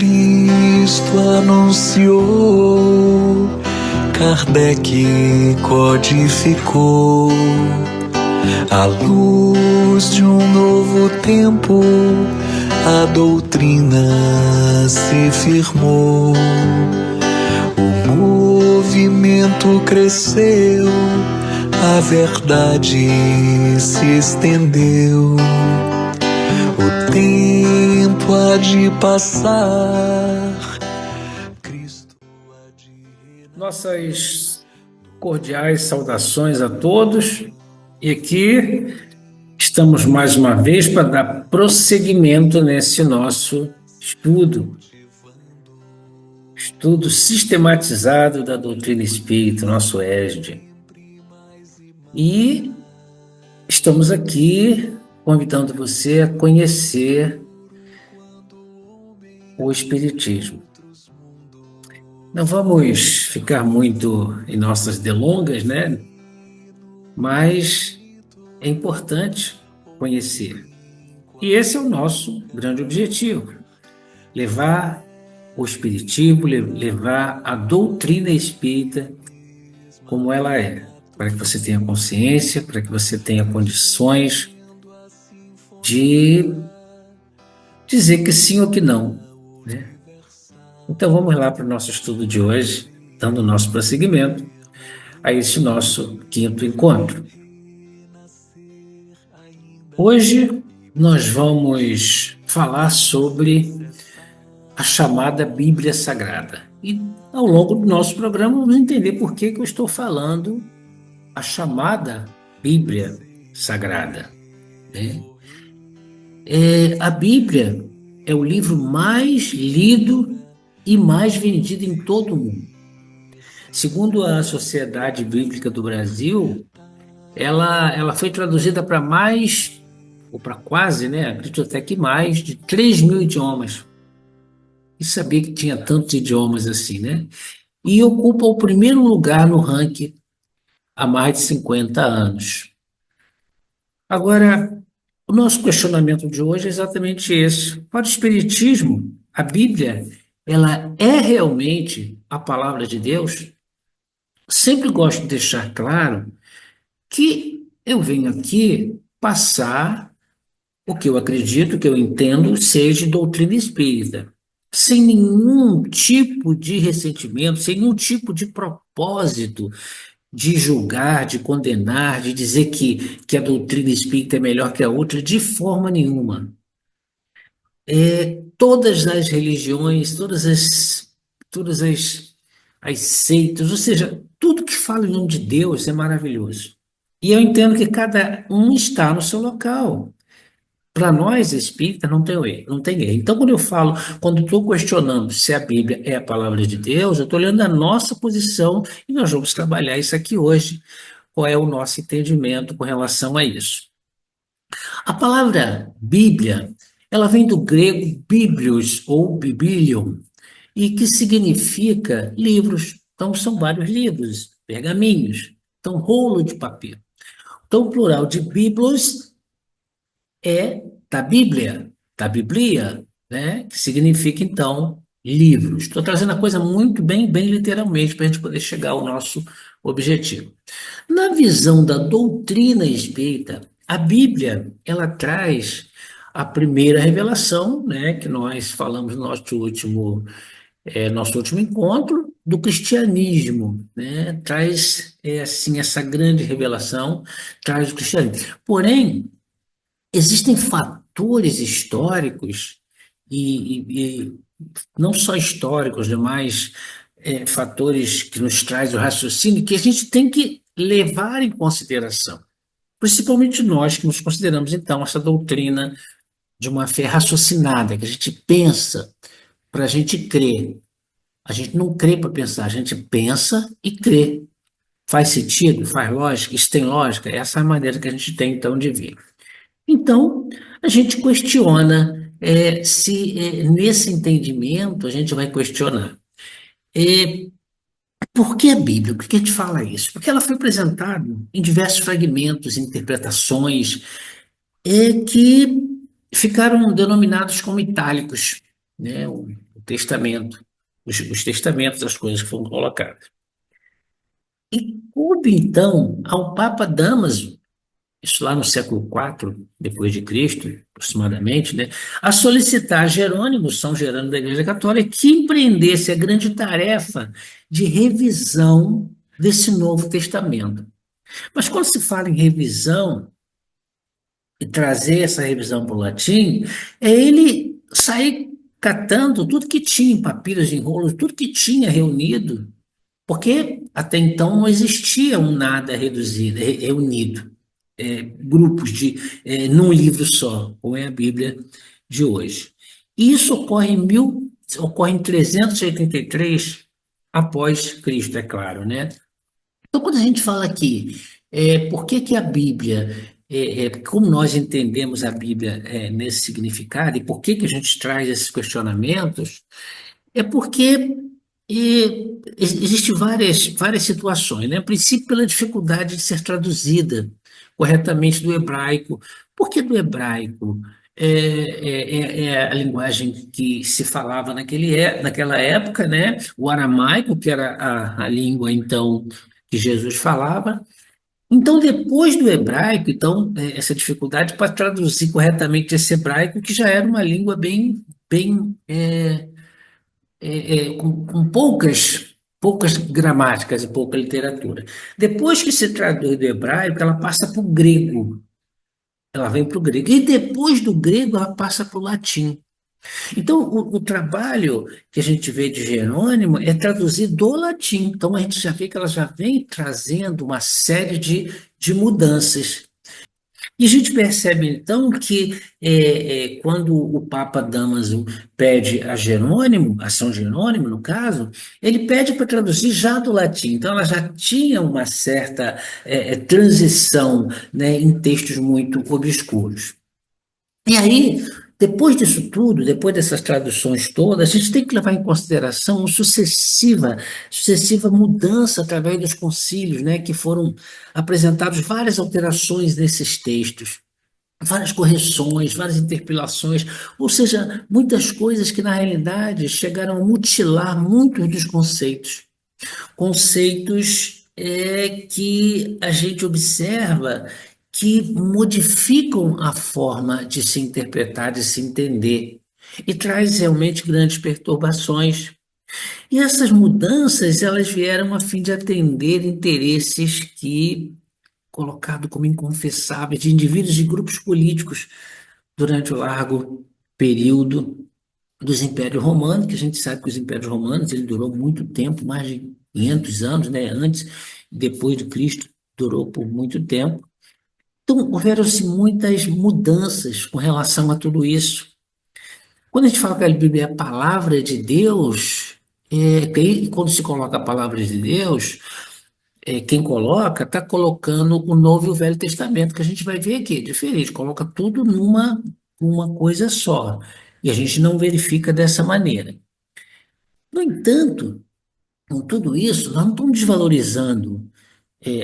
Cristo anunciou, Kardec codificou, à luz de um novo tempo, a doutrina se firmou. O movimento cresceu, a verdade se estendeu. O tempo há de passar, Cristo há de... Nossas cordiais saudações a todos, e aqui estamos mais uma vez para dar prosseguimento nesse nosso estudo sistematizado da doutrina espírita, nosso ESD. E estamos aqui convidando você a conhecer o Espiritismo. Não vamos ficar muito em nossas delongas, né? Mas é importante conhecer. E esse é o nosso grande objetivo: levar o Espiritismo, levar a doutrina espírita como ela é, para que você tenha consciência, para que você tenha condições de dizer que sim ou que não, né? Então vamos lá para o nosso estudo de hoje, dando o nosso prosseguimento a esse nosso quinto encontro. Hoje nós vamos falar sobre a chamada Bíblia Sagrada. E ao longo do nosso programa vamos entender por que eu estou falando a chamada Bíblia Sagrada, né? A Bíblia é o livro mais lido e mais vendido em todo o mundo. Segundo a Sociedade Bíblica do Brasil, ela foi traduzida para mais, ou para quase, né, acredito até que mais, de 3.000 idiomas. E sabia que tinha tantos idiomas assim, né? E ocupa o primeiro lugar no ranking há mais de 50 anos. Agora, o nosso questionamento de hoje é exatamente esse. Para o Espiritismo, a Bíblia, ela é realmente a palavra de Deus? Sempre gosto de deixar claro que eu venho aqui passar o que eu acredito, o que eu entendo, seja doutrina espírita, sem nenhum tipo de ressentimento, sem nenhum tipo de propósito de julgar, de condenar, de dizer que a doutrina espírita é melhor que a outra, de forma nenhuma. Todas as religiões, todas as seitas, ou seja, tudo que fala em nome de Deus é maravilhoso. E eu entendo que cada um está no seu local. Para nós, espírita, não tem erro, não tem erro. Então, quando estou questionando se a Bíblia é a palavra de Deus, eu estou olhando a nossa posição e nós vamos trabalhar isso aqui hoje. Qual é o nosso entendimento com relação a isso? A palavra Bíblia, ela vem do grego biblios ou biblion, e que significa livros. Então, são vários livros, pergaminhos. Então, rolo de papel. Então, o plural de biblos é da Bíblia, da Biblia, né? Que significa, então, livros. Estou trazendo a coisa muito bem literalmente para a gente poder chegar ao nosso objetivo. Na visão da doutrina espírita, a Bíblia, ela traz a primeira revelação, né, que nós falamos no nosso último encontro, do cristianismo, né? Traz assim essa grande revelação, traz o cristianismo. Porém, existem fatores históricos e não só históricos, mas fatores que nos trazem o raciocínio que a gente tem que levar em consideração. Principalmente nós que nos consideramos, então, essa doutrina de uma fé raciocinada, que a gente pensa para a gente crer. A gente não crê para pensar, a gente pensa e crê. Faz sentido? Faz lógica? Isso tem lógica? Essa é a maneira que a gente tem, então, de ver. Então, a gente questiona se nesse entendimento a gente vai questionar. Por que a Bíblia? Por que a gente fala isso? Porque ela foi apresentada em diversos fragmentos, interpretações, que ficaram denominados como itálicos, né? O o testamento, os testamentos das coisas que foram colocadas. E coube, então, ao Papa Damaso, isso lá no século IV depois de Cristo, aproximadamente, né, a solicitar a Jerônimo, São Jerônimo da Igreja Católica, que empreendesse a grande tarefa de revisão desse Novo Testamento. Mas quando se fala em revisão, e trazer essa revisão para o latim, é ele sair catando tudo que tinha em papiros, em rolos, tudo que tinha reunido, porque até então não existia um nada reduzido, reunido, grupos num livro só, como é a Bíblia de hoje. Isso ocorre em 383 após Cristo, é claro, né? Então, quando a gente fala aqui, por que que a Bíblia, como nós entendemos a Bíblia nesse significado e por que que a gente traz esses questionamentos, é porque existem várias situações, né? A princípio, pela dificuldade de ser traduzida corretamente do hebraico. Por que do hebraico? É a linguagem que se falava naquela época, né? O aramaico, que era a língua, então, que Jesus falava. Então, depois do hebraico, então, essa dificuldade para traduzir corretamente esse hebraico, que já era uma língua bem com poucas gramáticas e pouca literatura. Depois que se traduz do hebraico, ela passa para o grego. Ela vem para o grego. E depois do grego, ela passa para o latim. Então, o trabalho que a gente vê de Jerônimo é traduzir do latim. Então, a gente já vê que ela já vem trazendo uma série de mudanças. E a gente percebe, então, que quando o Papa Damaso pede a Jerônimo, a São Jerônimo, no caso, ele pede para traduzir já do latim. Então, ela já tinha uma certa transição, né, em textos muito obscuros. E aí, depois disso tudo, depois dessas traduções todas, a gente tem que levar em consideração uma sucessiva mudança através dos concílios, né, que foram apresentados várias alterações nesses textos, várias correções, várias interpelações, ou seja, muitas coisas que na realidade chegaram a mutilar muitos dos conceitos que a gente observa que modificam a forma de se interpretar, de se entender, e traz realmente grandes perturbações. E essas mudanças, elas vieram a fim de atender interesses que, colocado como inconfessáveis, de indivíduos e grupos políticos durante o largo período dos impérios romanos, que a gente sabe que os impérios romanos ele durou muito tempo, mais de 500 anos, né? Antes e depois de Cristo, durou por muito tempo. Então, houveram-se muitas mudanças com relação a tudo isso. Quando a gente fala que a Bíblia é a palavra de Deus, quando se coloca a palavra de Deus, quem coloca está colocando o Novo e o Velho Testamento, que a gente vai ver aqui, é diferente, coloca tudo numa coisa só. E a gente não verifica dessa maneira. No entanto, com tudo isso, nós não estamos desvalorizando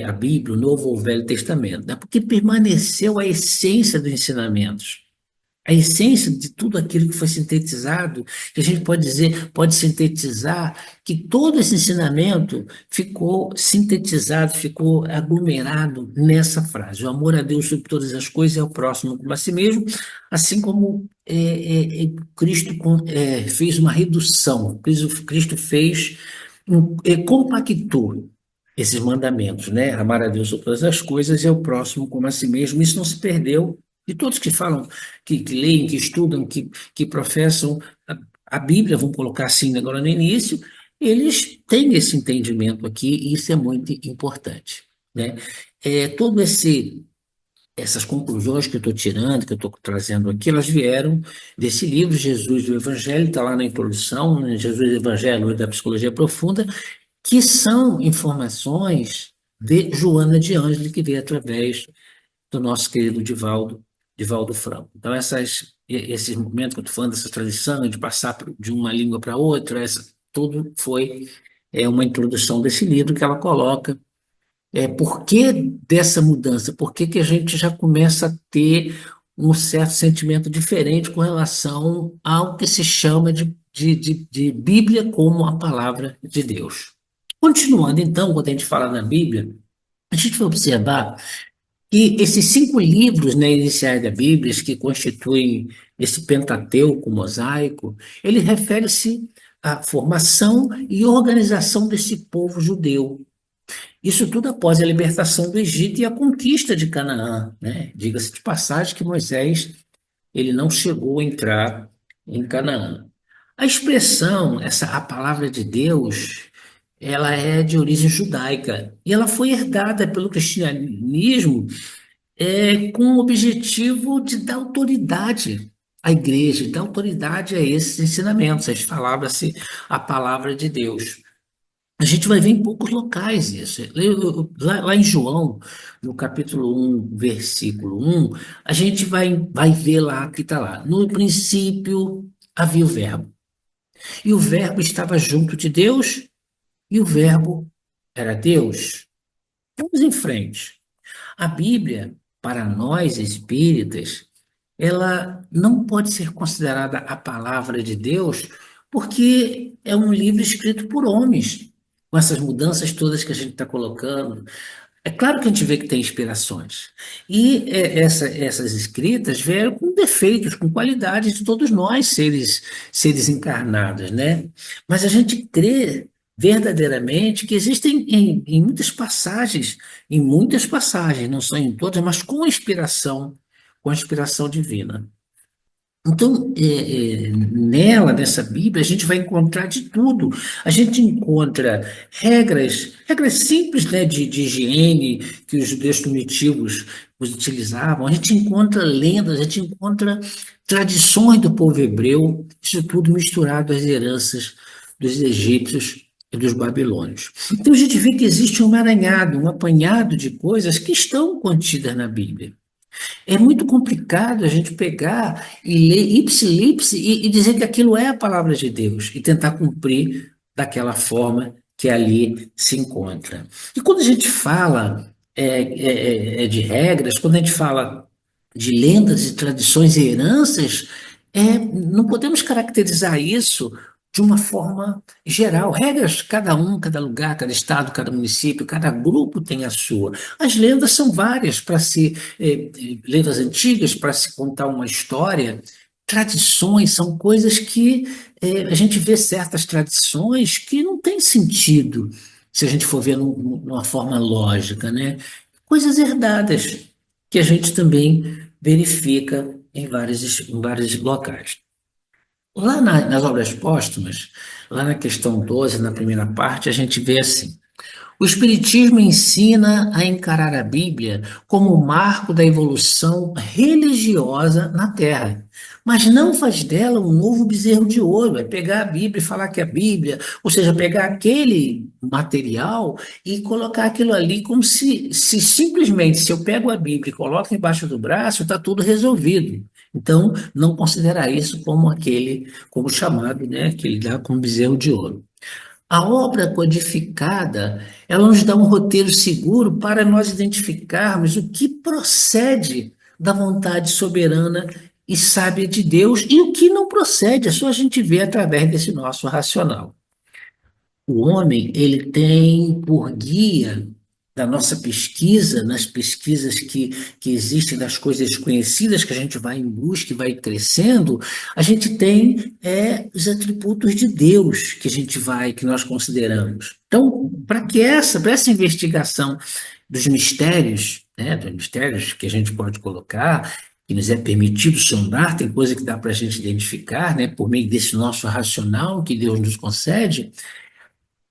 a Bíblia, o Novo ou o Velho Testamento, né? Porque permaneceu a essência dos ensinamentos. A essência de tudo aquilo que foi sintetizado, que a gente pode dizer, pode sintetizar, que todo esse ensinamento ficou sintetizado, ficou aglomerado nessa frase: o amor a Deus sobre todas as coisas e ao próximo como a si mesmo, assim como Cristo fez uma redução, Cristo fez, compactou esses mandamentos, né? Amar a Deus sobre todas as coisas e ao próximo como a si mesmo. Isso não se perdeu. E todos que falam, que leem, que estudam, que professam a Bíblia, vamos colocar assim agora no início, eles têm esse entendimento aqui e isso é muito importante, né? Todo essas conclusões que eu estou tirando, que eu estou trazendo aqui, elas vieram desse livro, Jesus e o Evangelho, está lá na introdução, né? Jesus e o Evangelho da Psicologia Profunda, que são informações de Joana de Ângelo, que veio através do nosso querido Divaldo Franco. Então, esses momentos que eu estou falando, dessa transição, de passar de uma língua para outra, tudo foi uma introdução desse livro que ela coloca. Por que dessa mudança? Por que que a gente já começa a ter um certo sentimento diferente com relação ao que se chama de Bíblia como a palavra de Deus. Continuando, então, quando a gente fala na Bíblia, a gente vai observar que esses 5 livros, né, iniciais da Bíblia, que constituem esse Pentateuco mosaico, ele refere-se à formação e organização desse povo judeu. Isso tudo após a libertação do Egito e a conquista de Canaã, né? Diga-se de passagem que Moisés ele não chegou a entrar em Canaã. A expressão, a palavra de Deus, ela é de origem judaica e ela foi herdada pelo cristianismo com o objetivo de dar autoridade à igreja, de dar autoridade a esses ensinamentos, falava-se a palavra de Deus. A gente vai ver em poucos locais isso. Lá em João, no capítulo 1, versículo 1, a gente vai ver lá que está lá. No princípio havia o Verbo. E o Verbo estava junto de Deus, e o Verbo era Deus. Vamos em frente. A Bíblia, para nós espíritas, ela não pode ser considerada a palavra de Deus, porque é um livro escrito por homens, com essas mudanças todas que a gente está colocando. É claro que a gente vê que tem inspirações. E essas escritas vieram com defeitos, com qualidades de todos nós, seres encarnados, né? Mas a gente crê verdadeiramente que existem em muitas passagens, não são em todas, mas com inspiração divina. Então, nessa Bíblia, a gente vai encontrar de tudo. A gente encontra regras simples, né, de higiene que os judeus primitivos utilizavam. A gente encontra lendas, a gente encontra tradições do povo hebreu, isso tudo misturado às heranças dos egípcios e dos babilônios. Então, a gente vê que existe um emaranhado, um apanhado de coisas que estão contidas na Bíblia. É muito complicado a gente pegar e ler ipsilipse e dizer que aquilo é a palavra de Deus e tentar cumprir daquela forma que ali se encontra. E quando a gente fala de regras, quando a gente fala de lendas e tradições e heranças, não podemos caracterizar isso de uma forma geral. Regras, cada lugar, cada estado, cada município, cada grupo tem a sua. As lendas são várias lendas antigas para se contar uma história. Tradições são coisas que a gente vê certas tradições que não têm sentido se a gente for ver numa forma lógica, né? Coisas herdadas que a gente também verifica em vários locais. Lá nas obras póstumas, lá na questão 12, na primeira parte, a gente vê assim: o Espiritismo ensina a encarar a Bíblia como um marco da evolução religiosa na Terra, mas não faz dela um novo bezerro de ouro. É pegar a Bíblia e falar que é a Bíblia, ou seja, pegar aquele material e colocar aquilo ali como se simplesmente, se eu pego a Bíblia e coloco embaixo do braço, está tudo resolvido. Então, não considerar isso como chamado, né, que ele dá como bezerro de ouro. A obra codificada, ela nos dá um roteiro seguro para nós identificarmos o que procede da vontade soberana e sábia de Deus e o que não procede, é só a gente ver através desse nosso racional. O homem, ele tem por guia da nossa pesquisa, nas pesquisas que existem das coisas desconhecidas, que a gente vai em busca e vai crescendo, a gente tem os atributos de Deus que nós consideramos. Então, para essa investigação dos mistérios, né, dos mistérios que a gente pode colocar, que nos é permitido sondar, tem coisa que dá para a gente identificar, né, por meio desse nosso racional que Deus nos concede.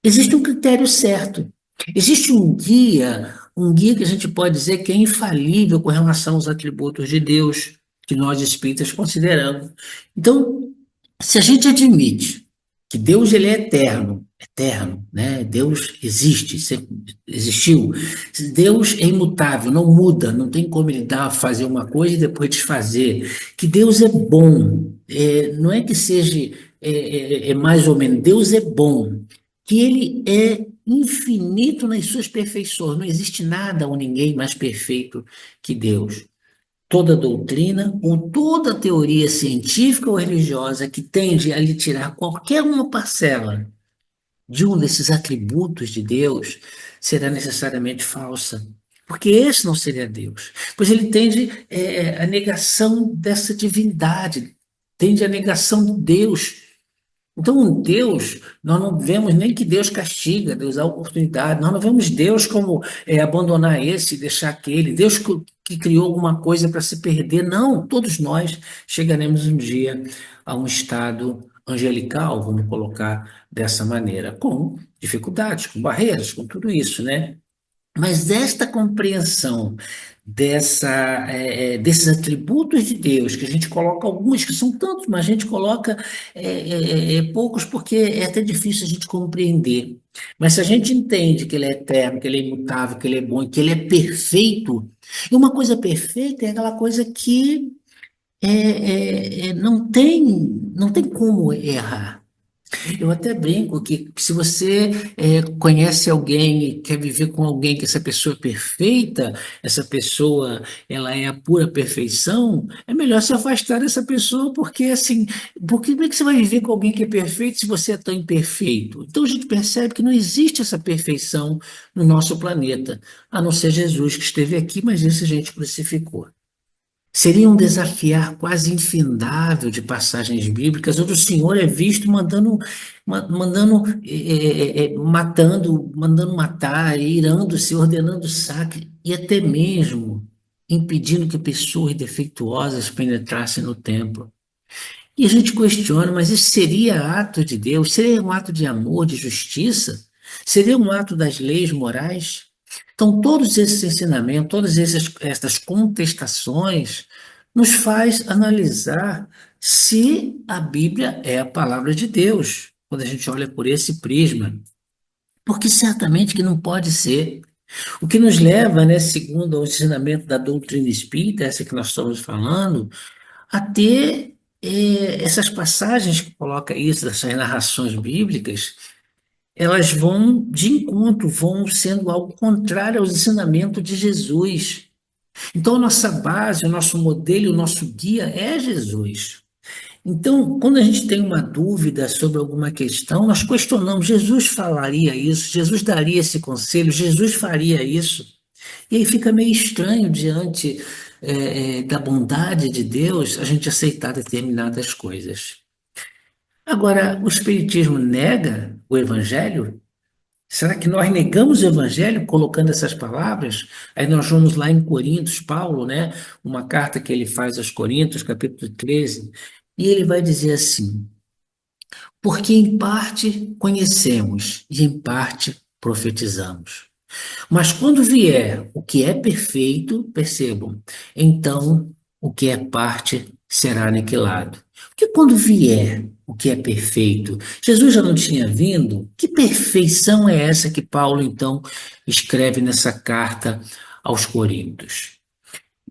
Existe um critério certo. Existe um guia que a gente pode dizer que é infalível com relação aos atributos de Deus, que nós espíritas consideramos. Então, se a gente admite que Deus ele é eterno, né? Deus existe, sempre existiu. Deus é imutável, não muda, não tem como ele fazer uma coisa e depois desfazer. Que Deus é bom, não é que seja mais ou menos, Deus é bom, que ele é infinito nas suas perfeições, não existe nada ou ninguém mais perfeito que Deus. toda doutrina ou toda teoria científica ou religiosa que tende a lhe tirar qualquer uma parcela de um desses atributos de Deus será necessariamente falsa. Porque esse não seria Deus. Pois ele tende à negação dessa divindade, tende à negação de Deus. Então, um Deus, nós não vemos nem que Deus castiga, Deus dá oportunidade, nós não vemos Deus como abandonar esse e deixar aquele, Deus que criou alguma coisa para se perder. Não, todos nós chegaremos um dia a um estado angelical, vamos colocar dessa maneira, com dificuldades, com barreiras, com tudo isso, né? Mas esta compreensão desses atributos de Deus, que a gente coloca alguns, que são tantos, mas a gente coloca poucos porque é até difícil a gente compreender. Mas se a gente entende que ele é eterno, que ele é imutável, que ele é bom, que ele é perfeito, e uma coisa perfeita é aquela coisa que não tem como errar. Eu até brinco que se você conhece alguém e quer viver com alguém que essa pessoa é perfeita, essa pessoa ela é a pura perfeição, é melhor se afastar dessa pessoa, porque assim, porque como é que você vai viver com alguém que é perfeito se você é tão imperfeito? Então a gente percebe que não existe essa perfeição no nosso planeta, a não ser Jesus que esteve aqui, mas esse a gente crucificou. Seria um desafiar quase infindável de passagens bíblicas, onde o Senhor é visto matando, mandando matar, irando-se, ordenando saque, e até mesmo impedindo que pessoas defeituosas penetrassem no templo. E a gente questiona, mas isso seria ato de Deus? Seria um ato de amor, de justiça? Seria um ato das leis morais? Então, todos esses ensinamentos, essas contestações, nos faz analisar se a Bíblia é a palavra de Deus, quando a gente olha por esse prisma. Porque certamente que não pode ser. O que nos leva, né, segundo o ensinamento da doutrina espírita, essa que nós estamos falando, a ter essas passagens que coloca isso, essas narrações bíblicas, elas vão de encontro, vão sendo algo contrário aos ensinamentos de Jesus. Então, a nossa base, o nosso modelo, o nosso guia é Jesus. Então, quando a gente tem uma dúvida sobre alguma questão, nós questionamos: Jesus falaria isso? Jesus daria esse conselho? Jesus faria isso? E aí fica meio estranho diante da bondade de Deus a gente aceitar determinadas coisas. Agora, o Espiritismo nega o Evangelho? Será que nós negamos o Evangelho colocando essas palavras? Aí nós vamos lá em Coríntios, Paulo, né? Uma carta que ele faz aos Coríntios, capítulo 13, e ele vai dizer assim: porque em parte conhecemos e em parte profetizamos. Mas quando vier o que é perfeito, percebam, então o que é parte será aniquilado. Porque quando vier o que é perfeito, Jesus já não tinha vindo? Que perfeição é essa que Paulo então escreve nessa carta aos Coríntios?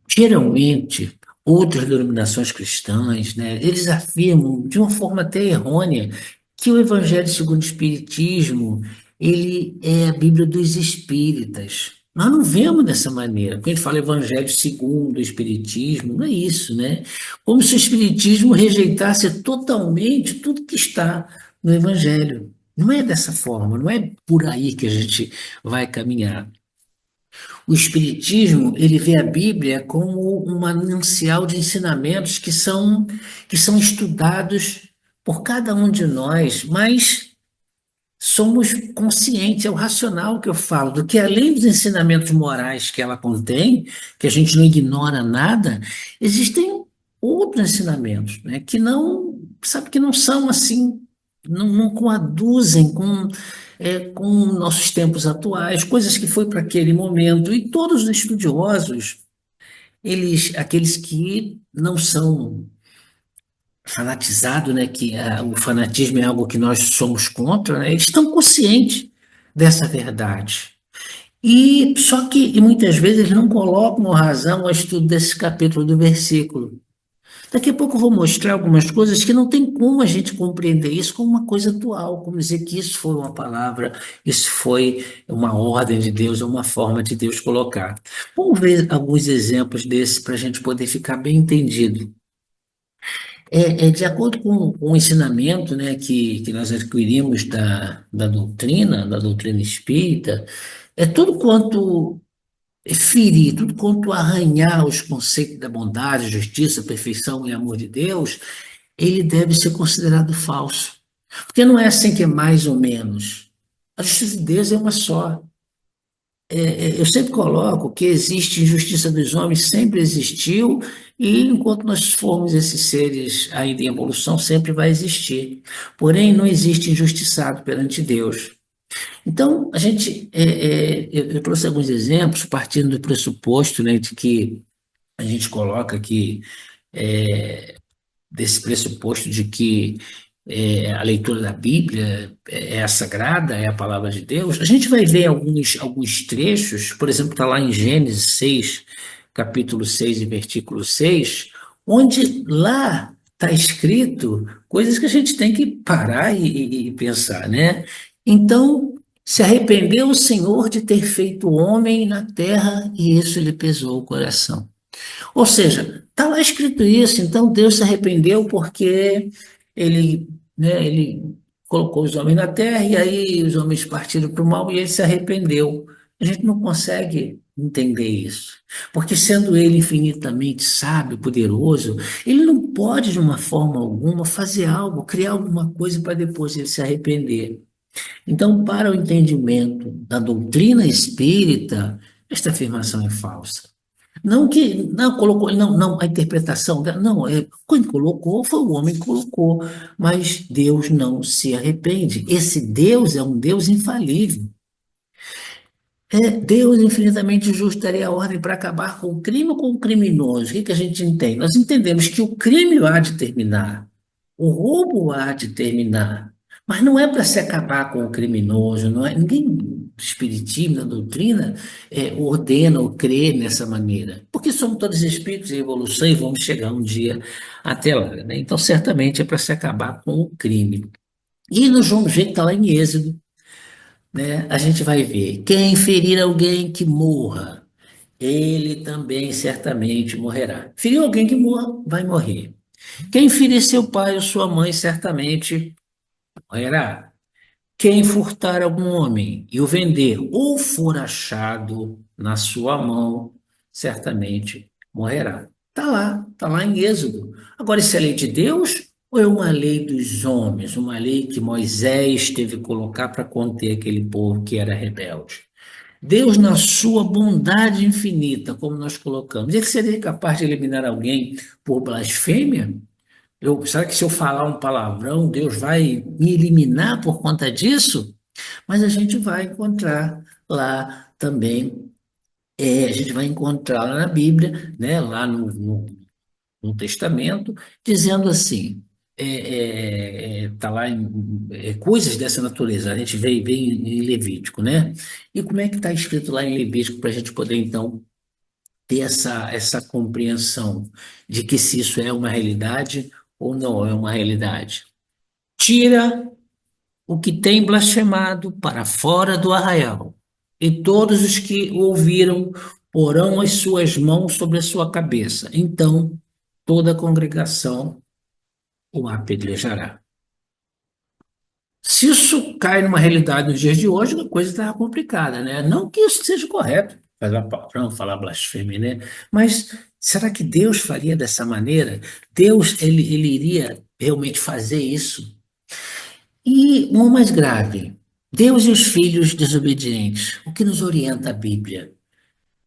Geralmente, outras denominações cristãs, né, eles afirmam de uma forma até errônea que o Evangelho segundo o Espiritismo ele é a Bíblia dos Espíritas. Nós não vemos dessa maneira. Quando a gente fala Evangelho segundo o Espiritismo, não é isso, né? Como se o Espiritismo rejeitasse totalmente tudo que está no Evangelho. Não é dessa forma, não é por aí que a gente vai caminhar. O Espiritismo, ele vê a Bíblia como um manancial de ensinamentos que são estudados por cada um de nós, mas somos conscientes, é o racional que eu falo, do que além dos ensinamentos morais que ela contém, que a gente não ignora nada, existem outros ensinamentos, né, que não, sabe, que não são assim, não coaduzem com nossos tempos atuais, coisas que foi para aquele momento, e todos os estudiosos, aqueles que não são fanatizado, né, que o fanatismo é algo que nós somos contra, né, eles estão conscientes dessa verdade. E só que e muitas vezes eles não colocam razão ao estudo desse capítulo do versículo. Daqui a pouco eu vou mostrar algumas coisas que não tem como a gente compreender isso como uma coisa atual, como dizer que isso foi uma palavra, isso foi uma ordem de Deus, ou uma forma de Deus colocar. Vamos ver alguns exemplos desses para a gente poder ficar bem entendido. De acordo com o ensinamento, né, que nós adquirimos da doutrina espírita, é tudo quanto ferir, tudo quanto arranhar os conceitos da bondade, justiça, perfeição e amor de Deus, ele deve ser considerado falso. Porque não é assim que é mais ou menos. A justiça de Deus é uma só. Eu sempre coloco que existe injustiça dos homens, sempre existiu, e enquanto nós formos esses seres ainda em evolução, sempre vai existir. Porém, não existe injustiçado perante Deus. Então, eu trouxe alguns exemplos, partindo do pressuposto, né, de que a gente coloca aqui, desse pressuposto de que a leitura da Bíblia é sagrada, é a palavra de Deus. A gente vai ver alguns trechos, por exemplo, está lá em Gênesis 6, capítulo 6 e versículo 6, onde lá está escrito coisas que a gente tem que parar e pensar, né? Então, se arrependeu o Senhor de ter feito o homem na terra, e isso lhe pesou o coração. Ou seja, está lá escrito isso, então Deus se arrependeu porque ele, ele colocou os homens na terra e aí os homens partiram para o mal e ele se arrependeu. A gente não consegue entender isso, porque sendo ele infinitamente sábio, poderoso, ele não pode de uma forma alguma fazer algo, criar alguma coisa para depois ele se arrepender. Então, para o entendimento da doutrina espírita, esta afirmação é falsa. Não que não colocou, não, a interpretação não, quem colocou foi o homem que colocou, mas Deus não se arrepende. Esse Deus é um Deus infalível. Deus infinitamente justo daria a ordem para acabar com o crime ou com o criminoso. O que que a gente entende? Nós entendemos que o crime há de terminar, o roubo há de terminar, mas não é para se acabar com o criminoso, não é? Ninguém do espiritismo, da doutrina, ordena ou crê nessa maneira, porque somos todos espíritos em evolução e vamos chegar um dia até lá, né? Então, certamente é para se acabar com o crime. E nós vamos ver que está lá em Êxodo, né? A gente vai ver: quem ferir alguém que morra, ele também certamente morrerá. Ferir alguém que morra, vai morrer. Quem ferir seu pai ou sua mãe, certamente morrerá. Quem furtar algum homem e o vender, ou for achado na sua mão, certamente morrerá. Está lá em Êxodo. Agora, isso é lei de Deus ou é uma lei dos homens, uma lei que Moisés teve que colocar para conter aquele povo que era rebelde? Deus, na sua bondade infinita, como nós colocamos, ele seria capaz de eliminar alguém por blasfêmia? Será que se eu falar um palavrão, Deus vai me eliminar por conta disso? Mas a gente vai encontrar lá também, a gente vai encontrar lá na Bíblia, né, lá no Testamento, dizendo assim, está lá em coisas dessa natureza, a gente vê em Levítico, né? E como é que está escrito lá em Levítico para a gente poder, então, ter essa compreensão de que se isso é uma realidade ou não é uma realidade? Tira o que tem blasfemado para fora do arraial, e todos os que o ouviram porão as suas mãos sobre a sua cabeça. Então toda a congregação o apedrejará. Se isso cai numa realidade nos dias de hoje, a coisa está complicada, né? Não que isso seja correto, falar palavrão, falar blasfêmia, né? Mas será que Deus faria dessa maneira? Deus, ele iria realmente fazer isso? E uma mais grave, Deus e os filhos desobedientes, o que nos orienta a Bíblia?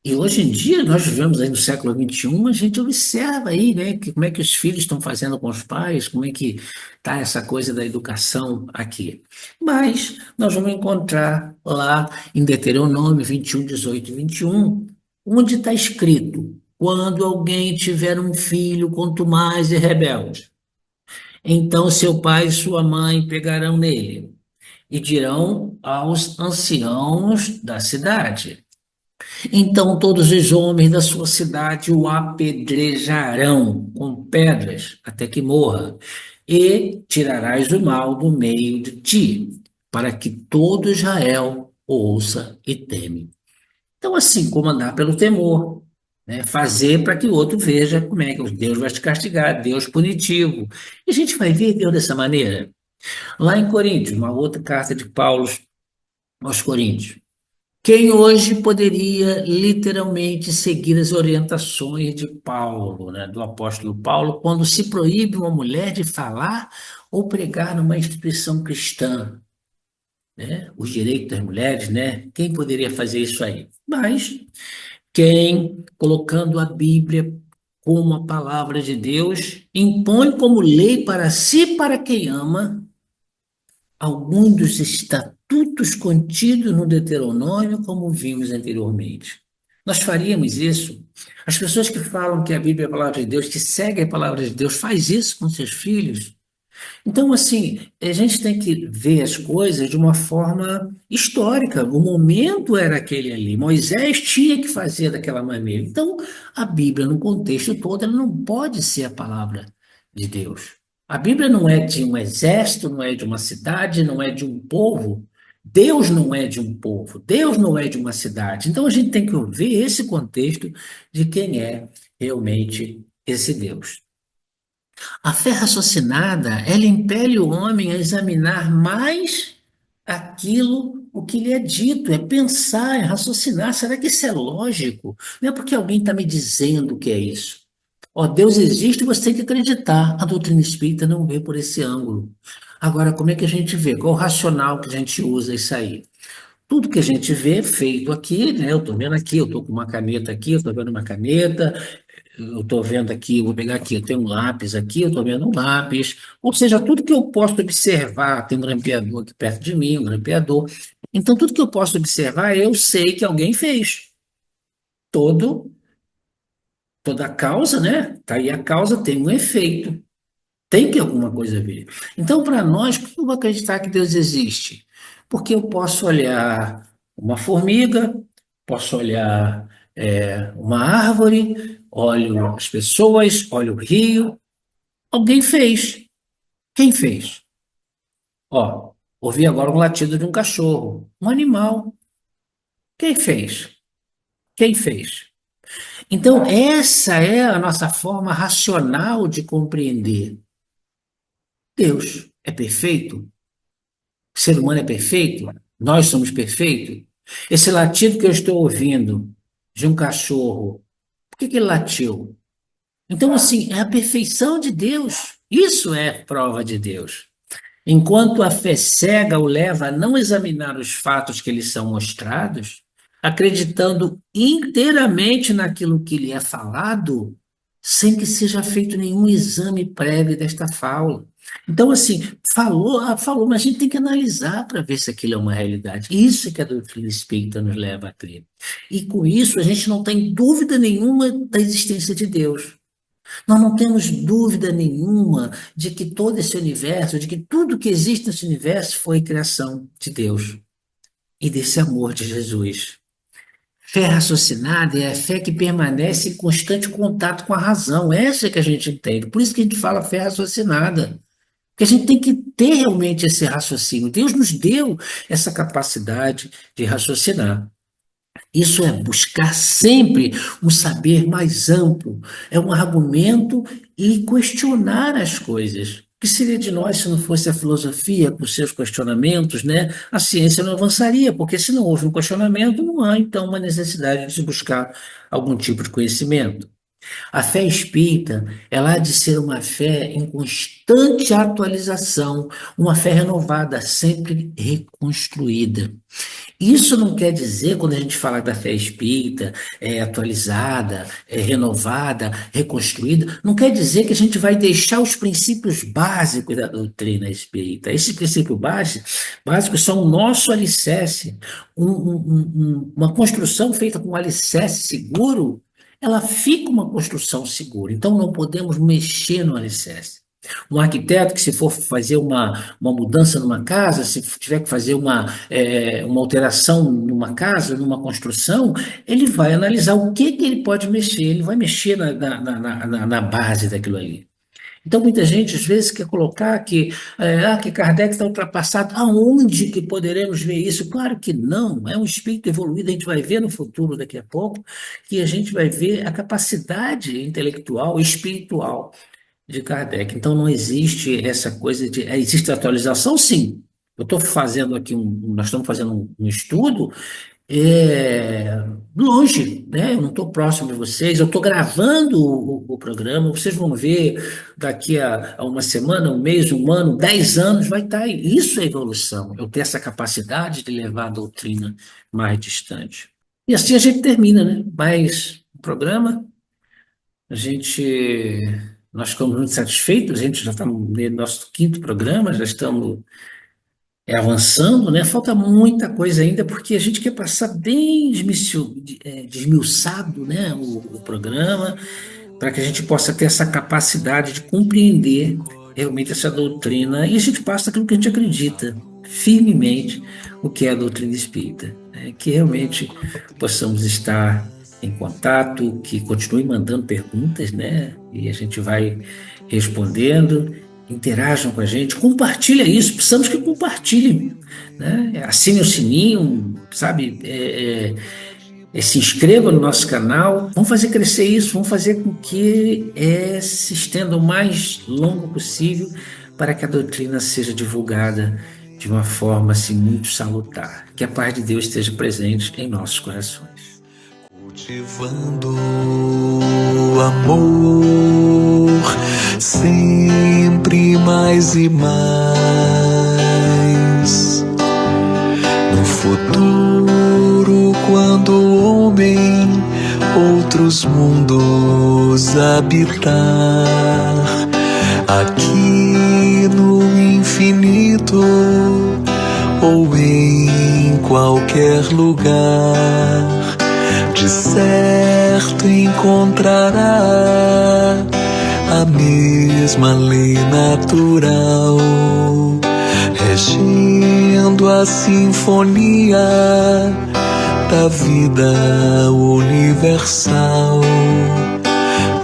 E hoje em dia, nós vivemos aí no século XXI, a gente observa aí, né, como é que os filhos estão fazendo com os pais, como é que está essa coisa da educação aqui. Mas nós vamos encontrar lá em Deuteronômio 21, 18 e 21, onde está escrito: quando alguém tiver um filho contumaz e rebelde, então seu pai e sua mãe pegarão nele e dirão aos anciãos da cidade. Então todos os homens da sua cidade o apedrejarão com pedras até que morra, e tirarás o mal do meio de ti, para que todo Israel ouça e teme. Então, assim, comandar pelo temor, né? Fazer para que o outro veja como é que Deus vai te castigar, Deus punitivo. E a gente vai ver Deus dessa maneira. Lá em Coríntios, uma outra carta de Paulo aos Coríntios. Quem hoje poderia literalmente seguir as orientações de Paulo, né, do apóstolo Paulo, quando se proíbe uma mulher de falar ou pregar numa instituição cristã, né? Os direitos das mulheres, né? Quem poderia fazer isso aí? Mas quem, colocando a Bíblia como a palavra de Deus, impõe como lei para si e para quem ama alguns dos estatutos contidos no Deuteronômio, como vimos anteriormente. Nós faríamos isso. As pessoas que falam que a Bíblia é a palavra de Deus, que seguem a palavra de Deus, faz isso com seus filhos. Então, assim, a gente tem que ver as coisas de uma forma histórica. O momento era aquele ali. Moisés tinha que fazer daquela maneira. Então, a Bíblia, no contexto todo, ela não pode ser a palavra de Deus. A Bíblia não é de um exército, não é de uma cidade, não é de um povo. Deus não é de um povo, Deus não é de uma cidade. Então, a gente tem que ver esse contexto de quem é realmente esse Deus. A fé raciocinada, ela impele o homem a examinar mais aquilo o que lhe é dito, é pensar, é raciocinar. Será que isso é lógico? Não é porque alguém está me dizendo que é isso. Ó, Deus existe, você tem que acreditar. A doutrina espírita não vê por esse ângulo. Agora, como é que a gente vê? Qual o racional que a gente usa isso aí? Tudo que a gente vê feito aqui, né? Eu estou vendo aqui, eu estou com uma caneta aqui, eu estou vendo uma caneta, eu estou vendo aqui, vou pegar aqui, eu tenho um lápis aqui, eu estou vendo um lápis. Ou seja, tudo que eu posso observar, tem um grampeador aqui perto de mim, um grampeador. Então, tudo que eu posso observar, eu sei que alguém fez. Todo, toda causa, né? Tá aí a causa tem um efeito. Tem que alguma coisa ver. Então, para nós, por que eu vou acreditar que Deus existe? Porque eu posso olhar uma formiga, posso olhar uma árvore, olho as pessoas, olho o rio. Alguém fez. Quem fez? Ó, ouvi agora um latido de um cachorro, um animal. Quem fez? Quem fez? Então, essa é a nossa forma racional de compreender. Deus é perfeito? O ser humano é perfeito? Nós somos perfeitos? Esse latido que eu estou ouvindo de um cachorro, por que ele latiu? Então, assim, é a perfeição de Deus. Isso é prova de Deus. Enquanto a fé cega o leva a não examinar os fatos que lhe são mostrados, acreditando inteiramente naquilo que lhe é falado, sem que seja feito nenhum exame prévio desta fala. Então, assim, falou, falou, mas a gente tem que analisar para ver se aquilo é uma realidade. Isso é que a doutrina espírita nos leva a crer. E com isso, a gente não tem dúvida nenhuma da existência de Deus. Nós não temos dúvida nenhuma de que todo esse universo, de que tudo que existe nesse universo foi criação de Deus e desse amor de Jesus. Fé raciocinada é a fé que permanece em constante contato com a razão. Essa é que a gente entende. Por isso que a gente fala fé raciocinada. Porque a gente tem que ter realmente esse raciocínio. Deus nos deu essa capacidade de raciocinar. Isso é buscar sempre um saber mais amplo, é um argumento e questionar as coisas. O que seria de nós se não fosse a filosofia com seus questionamentos, né? A ciência não avançaria, porque se não houve um questionamento, não há então uma necessidade de se buscar algum tipo de conhecimento. A fé espírita, ela há de ser uma fé em constante atualização, uma fé renovada, sempre reconstruída. Isso não quer dizer, quando a gente fala da fé espírita, atualizada, renovada, reconstruída, não quer dizer que a gente vai deixar os princípios básicos da doutrina espírita. Esses princípios básicos são o nosso alicerce. Uma construção feita com um alicerce seguro, ela fica uma construção segura. Então não podemos mexer no alicerce. Um arquiteto que, se for fazer uma mudança numa casa, se tiver que fazer uma alteração numa casa, numa construção, ele vai analisar o que ele pode mexer, ele vai mexer na base daquilo ali. Então, muita gente às vezes quer colocar que Kardec está ultrapassado. Aonde que poderemos ver isso? Claro que não, é um espírito evoluído. A gente vai ver no futuro, daqui a pouco, que a gente vai ver a capacidade intelectual e espiritual de Kardec. Então, não existe essa coisa de. Existe atualização, sim. Eu estou fazendo aqui nós estamos fazendo um estudo longe, né? Eu não estou próximo de vocês, eu estou gravando o programa, vocês vão ver daqui a uma semana, um mês, um ano, 10 anos, vai estar aí. Isso é evolução, eu ter essa capacidade de levar a doutrina mais distante. E assim a gente termina, né? Mais o programa, a gente, nós ficamos muito satisfeitos, a gente já está no nosso quinto programa, já estamos avançando, né? Falta muita coisa ainda, porque a gente quer passar bem desmiuçado, né, o programa, para que a gente possa ter essa capacidade de compreender realmente essa doutrina, e a gente passa aquilo que a gente acredita firmemente, o que é a doutrina espírita, né? Que realmente possamos estar em contato, que continue mandando perguntas, né? E a gente vai respondendo. Interajam com a gente, compartilha isso, precisamos que compartilhem, né? Assine o sininho, sabe? Se inscreva no nosso canal, vamos fazer crescer isso, vamos fazer com que se estenda o mais longo possível para que a doutrina seja divulgada de uma forma assim muito salutar. Que a paz de Deus esteja presente em nossos corações. Cultivando o amor, sempre mais e mais. No futuro, quando o homem outros mundos habitar, aqui no infinito ou em qualquer lugar, de certo encontrará a mesma lei natural, regendo a sinfonia da vida universal.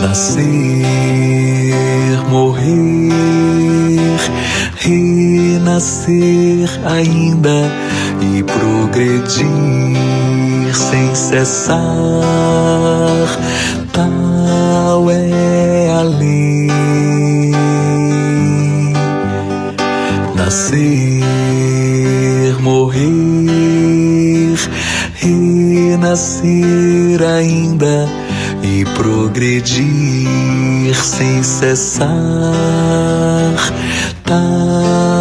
Nascer, morrer, renascer ainda e progredir sem cessar, tal é a lei. Nascer, morrer, renascer ainda e progredir sem cessar, tal